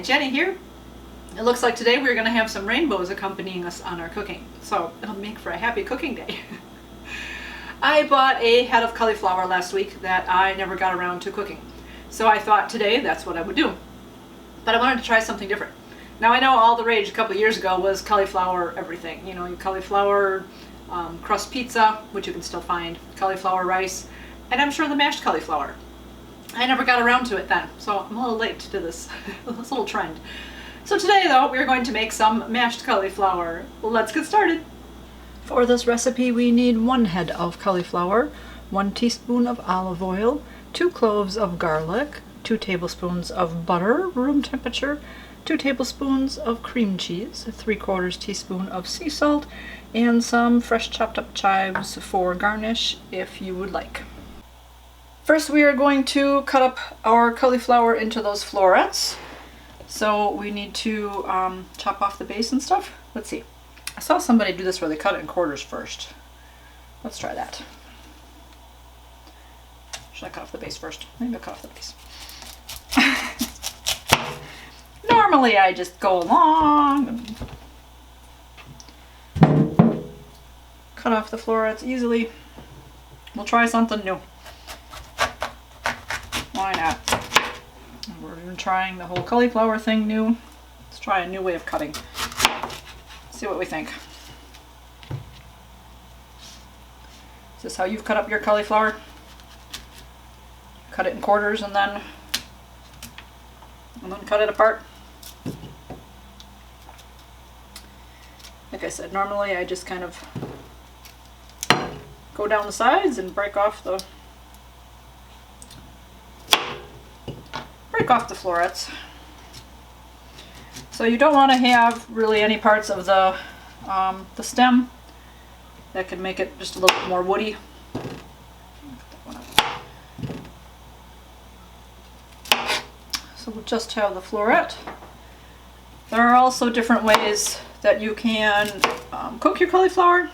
Jenny here. It looks like today we're going to have some rainbows accompanying us on our cooking, so it'll make for a happy cooking day. I bought a head of cauliflower last week that I never got around to cooking, so I thought today that's what I would do. But I wanted to try something different. Now I know all the rage a couple of years ago was cauliflower everything. You know, cauliflower crust pizza, which you can still find, cauliflower rice, and I'm sure the mashed cauliflower. I never got around to it then, so I'm a little late to this little trend. So today though, we're going to make some mashed cauliflower. Let's get started. For this recipe we need 1 head of cauliflower, 1 teaspoon of olive oil, 2 cloves of garlic, 2 tablespoons of butter, room temperature, 2 tablespoons of cream cheese, 3/4 teaspoon of sea salt, and some fresh chopped up chives for garnish if you would like. First we are going to cut up our cauliflower into those florets. So we need to chop off the base and stuff. Let's see. I saw somebody do this where they cut it in quarters first. Let's try that. Should I cut off the base first? Maybe I'll cut off the base. Normally I just go along and cut off the florets easily. We'll try something new. Why not? We're even trying the whole cauliflower thing new. Let's try a new way of cutting. See what we think. Is this how you've cut up your cauliflower? Cut it in quarters and then cut it apart? Like I said, normally I just kind of go down the sides and break off the florets. So you don't want to have really any parts of the stem that could make it just a little bit more woody. So we'll just have the floret. There are also different ways that you can cook your cauliflower.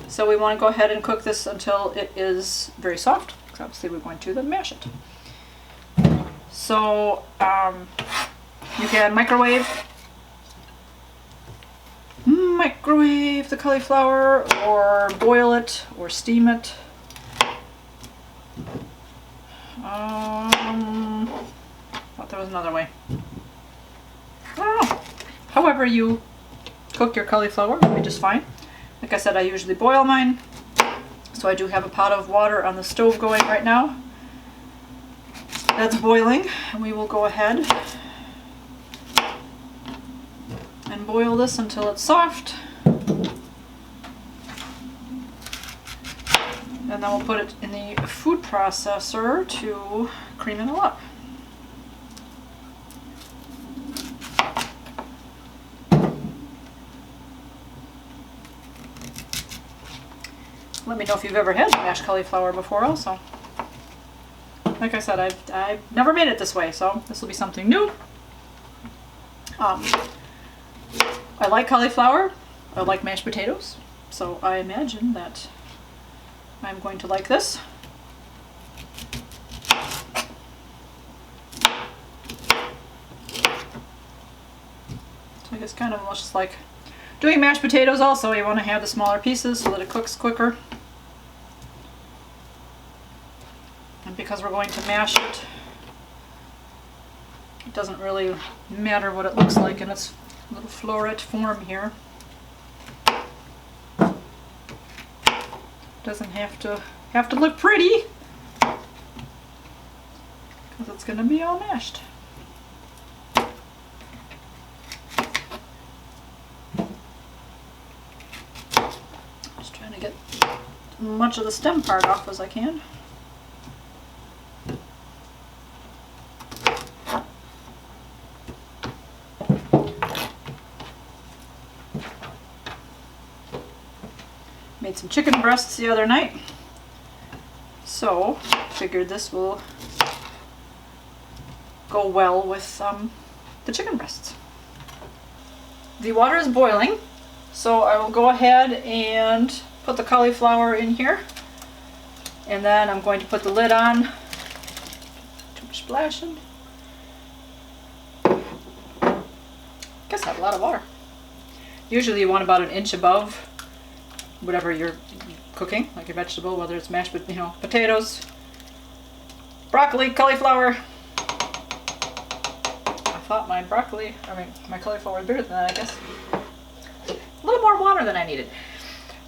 So we want to go ahead and cook this until it is very soft, because obviously we're going to then mash it. So you can microwave the cauliflower, or boil it, or steam it. Thought there was another way. I don't know. However you cook your cauliflower will be just fine. Like I said, I usually boil mine, so I do have a pot of water on the stove going right now. That's boiling, and we will go ahead and boil this until it's soft. And then we'll put it in the food processor to cream it all up. Let me know if you've ever had mashed cauliflower before also. Like I said, I've never made it this way, so this will be something new. I like cauliflower. I like mashed potatoes, so I imagine that I'm going to like this. So I guess kind of almost just like doing mashed potatoes also, you want to have the smaller pieces so that it cooks quicker. And because we're going to mash it, it doesn't really matter what it looks like in its little floret form here. Doesn't have to look pretty, because it's going to be all mashed. Just trying to get as much of the stem part off as I can. Made some chicken breasts the other night, so figured this will go well with the chicken breasts. The water is boiling, so I will go ahead and put the cauliflower in here, and then I'm going to put the lid on. Too much splashing. guess not a lot of water. Usually you want about an inch above whatever you're cooking, like your vegetable, whether it's mashed, potatoes, broccoli, cauliflower. I thought my cauliflower was bigger than that, I guess. A little more water than I needed.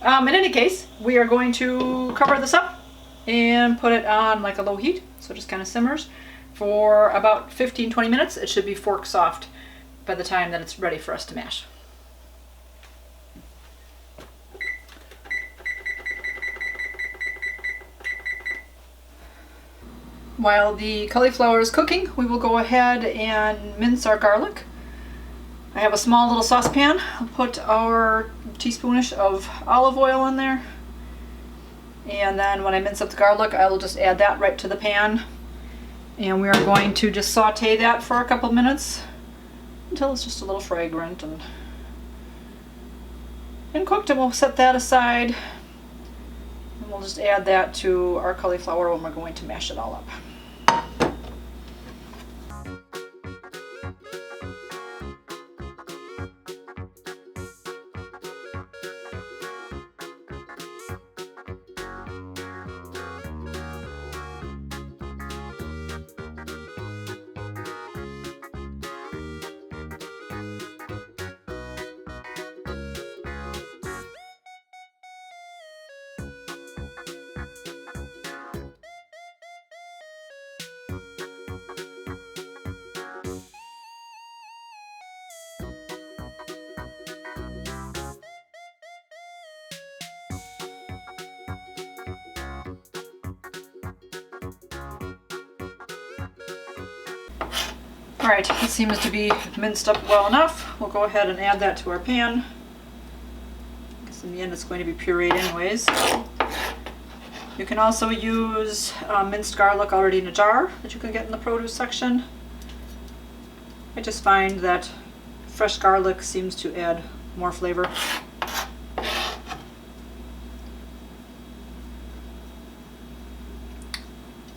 In any case, we are going to cover this up and put it on like a low heat, so it just kind of simmers for about 15-20 minutes. It should be fork soft by the time that it's ready for us to mash. While the cauliflower is cooking, we will go ahead and mince our garlic. I have a small little saucepan. I'll put our teaspoonish of olive oil in there. And then when I mince up the garlic, I will just add that right to the pan. And we are going to just saute that for a couple minutes until it's just a little fragrant and cooked. And we'll set that aside. And we'll just add that to our cauliflower when we're going to mash it all up. Alright, it seems to be minced up well enough. We'll go ahead and add that to our pan. Because in the end it's going to be pureed anyways. You can also use minced garlic already in a jar that you can get in the produce section. I just find that fresh garlic seems to add more flavor.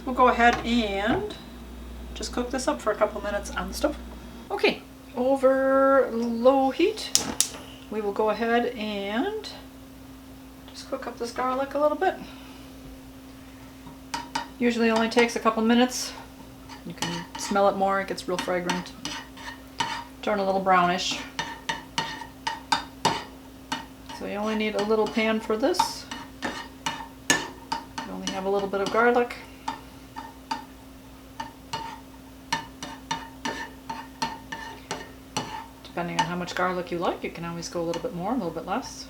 We'll go ahead and just cook this up for a couple minutes on the stove. Okay, over low heat, we will go ahead and just cook up this garlic a little bit. Usually only takes a couple minutes. You can smell it more, it gets real fragrant. Turn a little brownish. So you only need a little pan for this. You only have a little bit of garlic. Depending on how much garlic you like, you can always go a little bit more, a little bit less.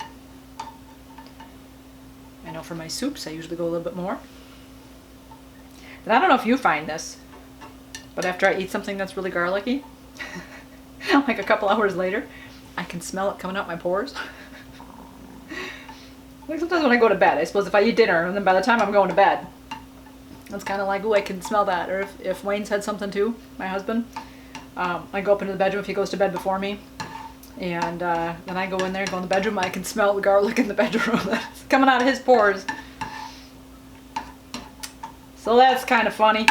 I know for my soups, I usually go a little bit more. And I don't know if you find this, but after I eat something that's really garlicky, like a couple hours later, I can smell it coming out my pores. Like sometimes when I go to bed, I suppose if I eat dinner and then by the time I'm going to bed, it's kind of like, oh, I can smell that. Or if Wayne's had something too, my husband, I go up into the bedroom if he goes to bed before me, and when I go in there, go in the bedroom, I can smell the garlic in the bedroom that's coming out of his pores. So that's kind of funny.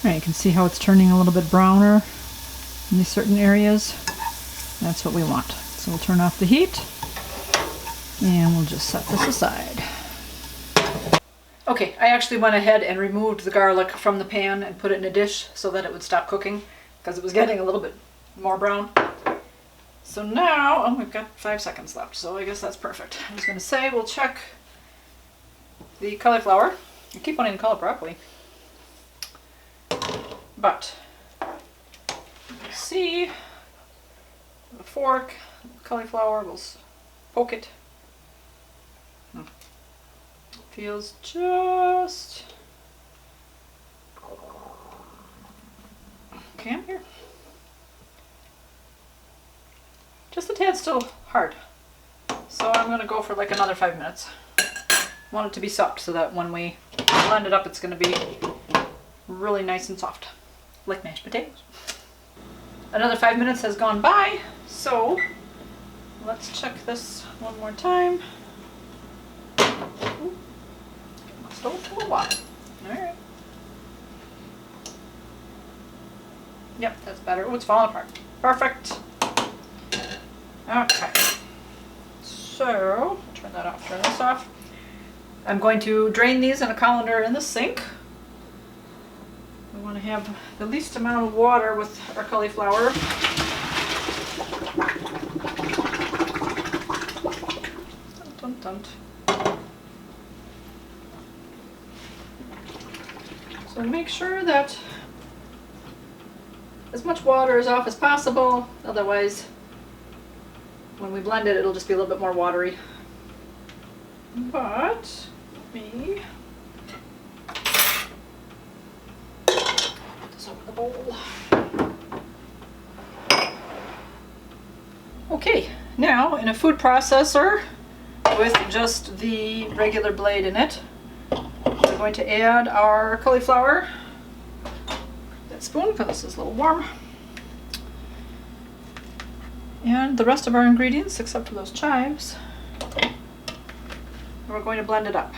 Alright, you can see how it's turning a little bit browner in these certain areas. That's what we want. So we'll turn off the heat and we'll just set this aside. Okay, I actually went ahead and removed the garlic from the pan and put it in a dish so that it would stop cooking because it was getting a little bit more brown. So now, oh, we've got 5 seconds left, so I guess that's perfect. I was going to say we'll check the cauliflower. I keep wanting to call it broccoli. But, see, with a fork, cauliflower, we'll poke it. Feels just okay in here. Just a tad still hard. So I'm going to go for like another 5 minutes. I want it to be soft so that when we blend it up it's going to be really nice and soft, like mashed potatoes. Another 5 minutes has gone by, so let's check this one more time. Ooh, get my stove full of water. Alright. Yep, that's better. Oh, it's falling apart. Perfect. Okay. So, turn that off, turn this off. I'm going to drain these in a colander in the sink. We want to have the least amount of water with our cauliflower. Dun, dun, dun. So make sure that as much water is off as possible, otherwise when we blend it it'll just be a little bit more watery. But me put this over the bowl. Okay, now in a food processor with just the regular blade in it, we're going to add our cauliflower. That spoon, because this is a little warm. And the rest of our ingredients, except for those chives. And we're going to blend it up.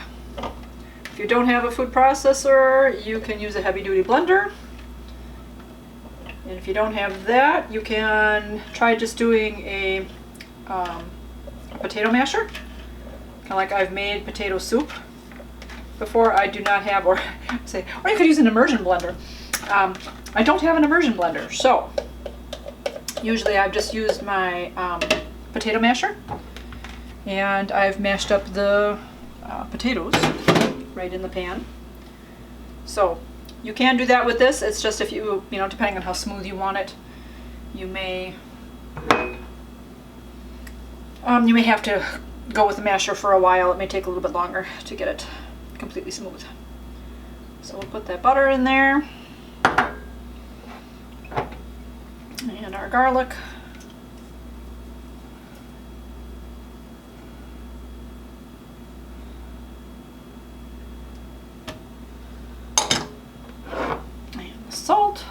If you don't have a food processor, you can use a heavy-duty blender. And if you don't have that, you can try just doing a potato masher. Kind of like I've made potato soup before. I do not have, or you could use an immersion blender. I don't have an immersion blender, so usually I've just used my potato masher, and I've mashed up the potatoes right in the pan. So you can do that with this. It's just if you know, depending on how smooth you want it, you may have to go with the masher for a while. It may take a little bit longer to get it completely smooth. So we'll put that butter in there. And our garlic. And the salt.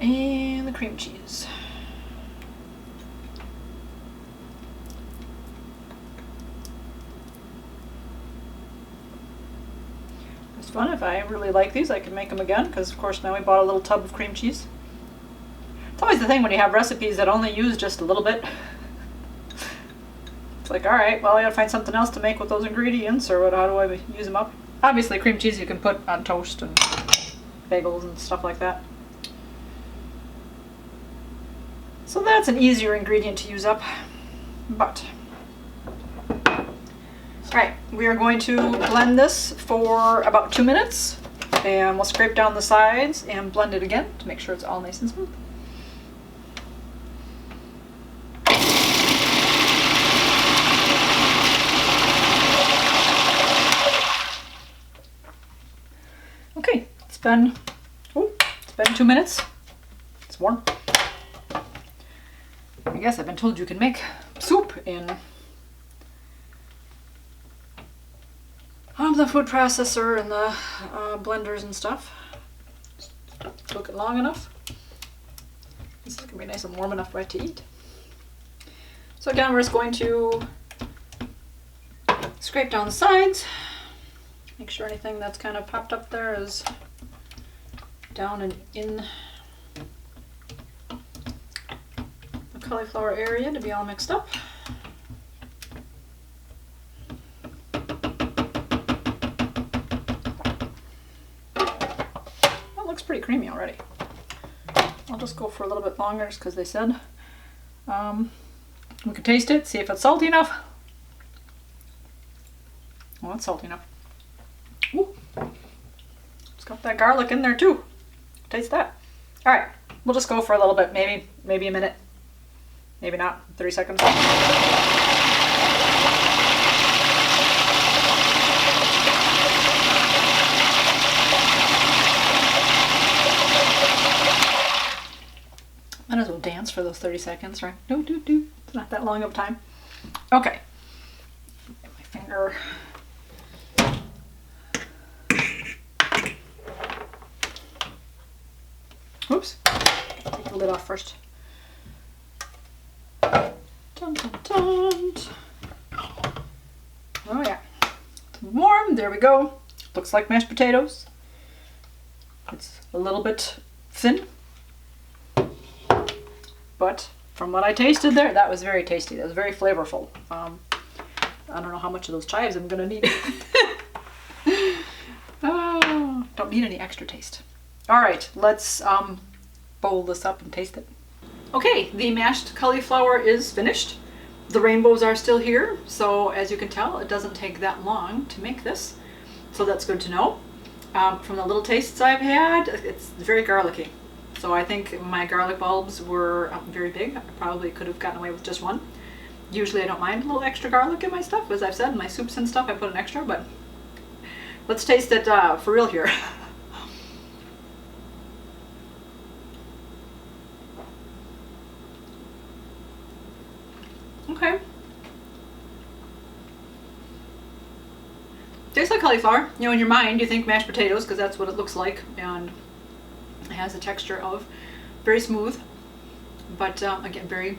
And the cream cheese. It's fun. If I really like these, I can make them again, because of course now we bought a little tub of cream cheese. It's always the thing when you have recipes that only use just a little bit. It's like, alright, well I gotta find something else to make with those ingredients, or how do I use them up? Obviously cream cheese you can put on toast and bagels and stuff like that. So that's an easier ingredient to use up, but alright, we are going to blend this for about 2 minutes, and we'll scrape down the sides and blend it again to make sure it's all nice and smooth. Okay, it's been 2 minutes. It's warm. I guess I've been told you can make soup in the food processor and the blenders and stuff. Just cook it long enough. This is going to be nice and warm enough right to eat. So again, we're just going to scrape down the sides. Make sure anything that's kind of popped up there is down and in the cauliflower area to be all mixed up. That looks pretty creamy already. I'll just go for a little bit longer just because they said. We can taste it, see if it's salty enough. Well, it's salty enough. got that garlic in there too. Taste that. All right, we'll just go for a little bit, maybe a minute. Maybe not, 30 seconds. Might as well dance for those 30 seconds, right? Do. It's not that long of time. Okay. Get my finger. Oops. Take the lid off first. Dun, dun, dun. Oh yeah. It's warm. There we go. Looks like mashed potatoes. It's a little bit thin. But from what I tasted there, that was very tasty. That was very flavorful. I don't know how much of those chives I'm gonna need. Oh, don't need any extra taste. All right, let's bowl this up and taste it. Okay, the mashed cauliflower is finished. The rainbows are still here, so as you can tell, it doesn't take that long to make this. So that's good to know. From the little tastes I've had, it's very garlicky. So I think my garlic bulbs were very big. I probably could have gotten away with just one. Usually I don't mind a little extra garlic in my stuff. As I've said, in my soups and stuff I put an extra, but let's taste it for real here. Okay. Tastes like cauliflower. You know, in your mind you think mashed potatoes because that's what it looks like, and it has a texture of very smooth, but again very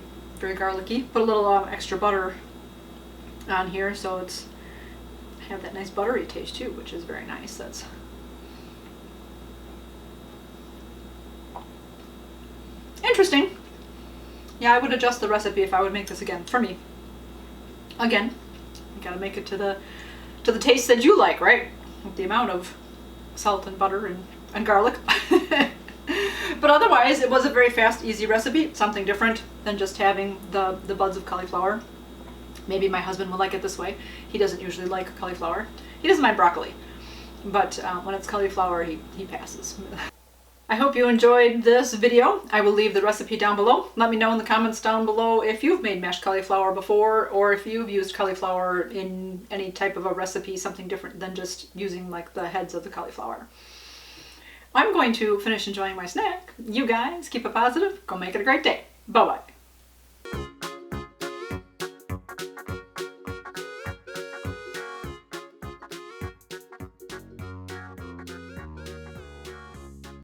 garlicky. Put a little extra butter on here, so it's have that nice buttery taste too, which is very nice. That's interesting. Yeah, I would adjust the recipe if I would make this again. For me, again, you gotta make it to the taste that you like, right? With the amount of salt and butter and garlic. But otherwise, it was a very fast, easy recipe. Something different than just having the buds of cauliflower. Maybe my husband will like it this way. He doesn't usually like cauliflower. He doesn't mind broccoli, but when it's cauliflower, he passes. I hope you enjoyed this video. I will leave the recipe down below. Let me know in the comments down below if you've made mashed cauliflower before, or if you've used cauliflower in any type of a recipe, something different than just using like the heads of the cauliflower. I'm going to finish enjoying my snack. You guys keep it positive. Go make it a great day. Bye-bye.